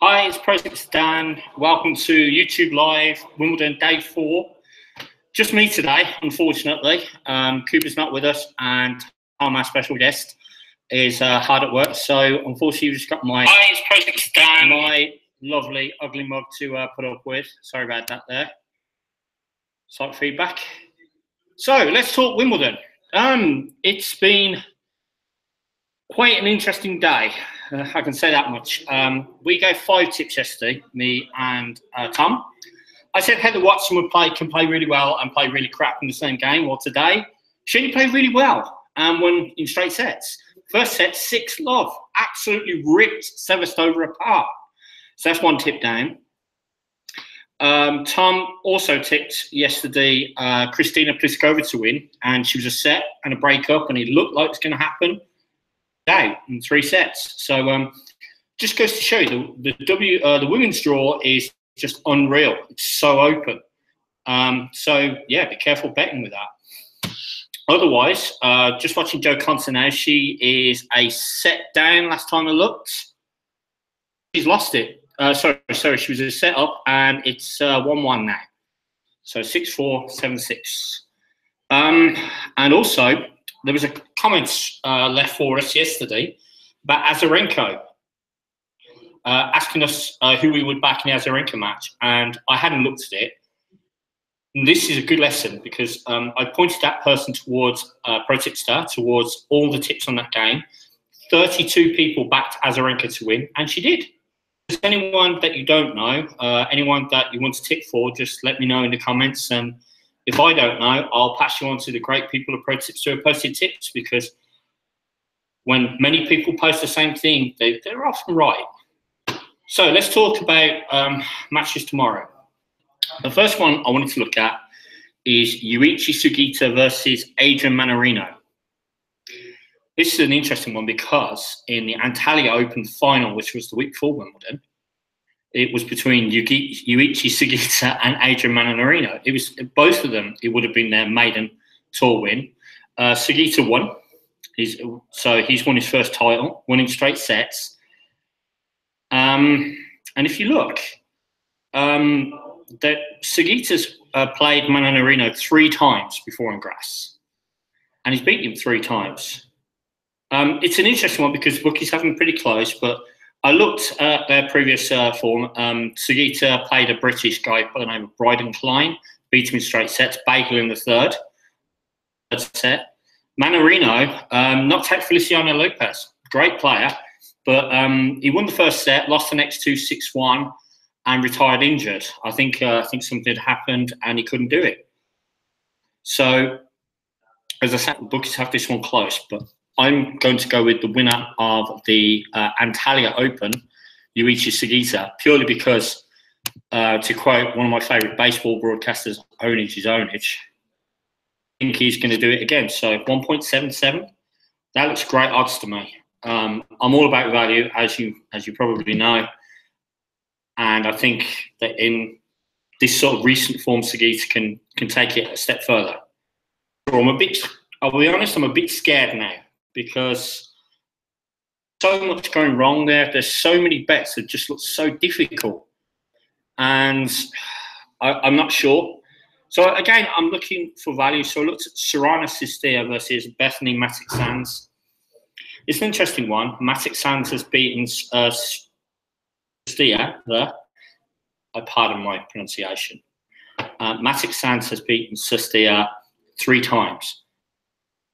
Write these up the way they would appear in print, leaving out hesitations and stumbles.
Hi, it's Process Dan. Welcome to YouTube Live, Wimbledon Day 4. Just me today, unfortunately. Cooper's not with us, and Tom, our special guest, is hard at work. So, unfortunately, you've just got my lovely, ugly mug to put up with. Sorry about that there. Slight feedback. So, let's talk Wimbledon. It's been quite an interesting day. I can say that much. We gave 5 tips yesterday, me and Tom. I said Heather Watson can play really well and play really crap in the same game. Well, today, she only played really well and won in straight sets. First set, 6-love. Absolutely ripped Sevastova apart. So that's one tip down. Tom also tipped yesterday Kristina Pliskova to win, and she was a set and a break-up, and it looked like it's going to happen out in 3 sets. So just goes to show you the women's draw is just unreal. It's so open. So yeah, be careful betting with that. Otherwise, just watching Jo Konta now. She is a set down. Last time I looked, she's lost it. Sorry, she was a set up, and it's 1-1 now. So 6-4, 7-6. And also, there was a comment left for us yesterday about Azarenka, asking us who we would back in the Azarenka match, and I hadn't looked at it. And this is a good lesson because I pointed that person towards Protipstar, towards all the tips on that game. 32 people backed Azarenka to win, and she did. If there's anyone that you don't know, anyone that you want to tip for, just let me know in the comments, and if I don't know, I'll pass you on to the great people of ProTips who have posted tips, because when many people post the same thing, they're often right. So let's talk about matches tomorrow. The first one I wanted to look at is Yuichi Sugita versus Adrian Mannarino. This is an interesting one because in the Antalya Open final, which was the week before Wimbledon, it was between Yuichi Sugita and Adrian Mannarino. It was both of them. It would have been their maiden tour win. Sugita won. He's won his first title, won in straight sets. And if you look, Sugita's played Mannarino 3 times before on grass, and he's beaten him 3 times. It's an interesting one because bookies have been pretty close, but I looked at their previous form. Sugita played a British guy by the name of Bryden Klein, beat him in straight sets, Bagel in the third set. Mannarino knocked out Feliciano Lopez, great player, but he won the first set, lost the next 2 6-1, and retired injured. I think something had happened and he couldn't do it. So, as I said, the bookies have this one close, but I'm going to go with the winner of the Antalya Open, Yuichi Sugita, purely because, to quote one of my favourite baseball broadcasters, ownage is ownage. I think he's going to do it again. So 1.77, that looks great odds to me. I'm all about value, as you probably know, and I think that in this sort of recent form, Sugita can take it a step further. I'll be honest, I'm a bit scared now, because so much going wrong there. There's so many bets that just look so difficult, and I'm not sure. So again, I'm looking for value. So I looked at Sorana Cisterneo versus Bethany Mattek-Sands. It's an interesting one. Mattek-Sands has beaten Cisterneo there. I pardon my pronunciation. Mattek-Sands has beaten Cisterneo 3 times,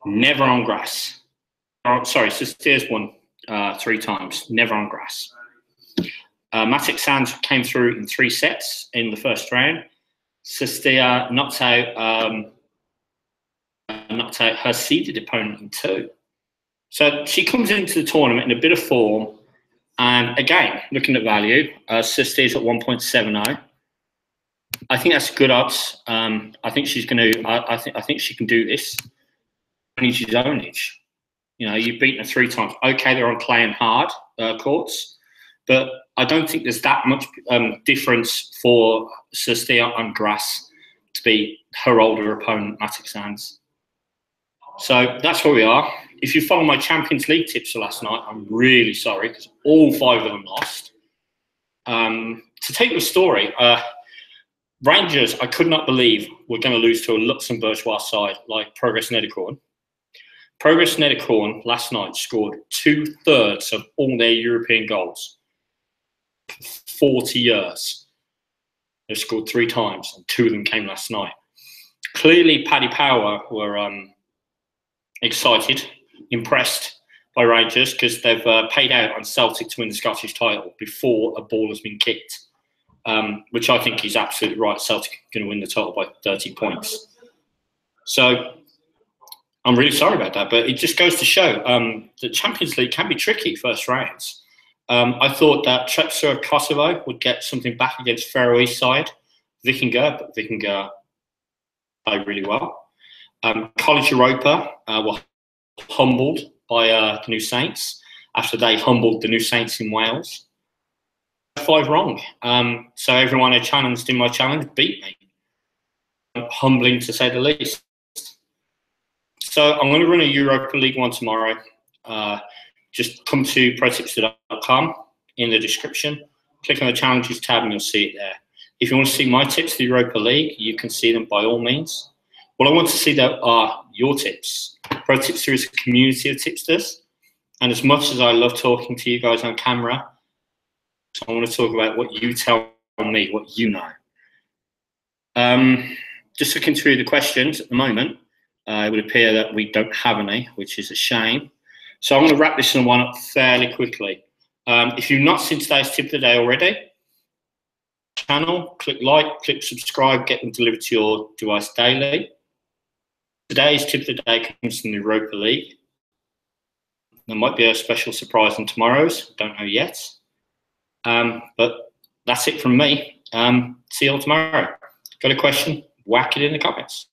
never on grass. Sorry, Cisterneo's won 3 times, never on grass. Matic-Sands came through in 3 sets in the first round. Cisterneo knocked out her seeded opponent in 2. So she comes into the tournament in a bit of form. And again, looking at value, Cisterneo's at 1.70. I think that's good odds. I think she's going to. I think she can do this. Ownage is ownage. You know, you've beaten her 3 times. Okay, they're on clay and hard courts, but I don't think there's that much difference for Cisterneo on grass to beat her older opponent, Mattek-Sands. So that's where we are. If you follow my Champions League tips for last night, I'm really sorry because all 5 of them lost. To take the story, Rangers, I could not believe were going to lose to a Luxembourgeois side like Progress Nederkorn. Progress Nederkorn last night scored 2/3 of all their European goals. 40 years. They've scored 3 times, and 2 of them came last night. Clearly, Paddy Power were excited, impressed by Rangers because they've paid out on Celtic to win the Scottish title before a ball has been kicked, which I think is absolutely right. Celtic are going to win the title by 30 points. So I'm really sorry about that, but it just goes to show the Champions League can be tricky first rounds. I thought that Trepsa of Kosovo would get something back against Faroese side, Vikingur, but Vikingur played really well. College Europa were humbled by the New Saints after they humbled the New Saints in Wales. 5 wrong. So everyone I challenged in my challenge beat me. Humbling to say the least. So I'm going to run a Europa League one tomorrow. Just come to protipster.com in the description. Click on the challenges tab and you'll see it there. If you want to see my tips for the Europa League, you can see them by all means. What I want to see though are your tips. Pro Tipster is a community of tipsters. And as much as I love talking to you guys on camera, I want to talk about what you tell me, what you know. Just looking through the questions at the moment, it would appear that we don't have any, which is a shame. So I'm going to wrap this one up fairly quickly. If you've not seen today's tip of the day already, channel, click like, click subscribe, get them delivered to your device daily. Today's tip of the day comes from the Europa League. There might be a special surprise in tomorrow's, don't know yet. But that's it from me. See you all tomorrow. Got a question? Whack it in the comments.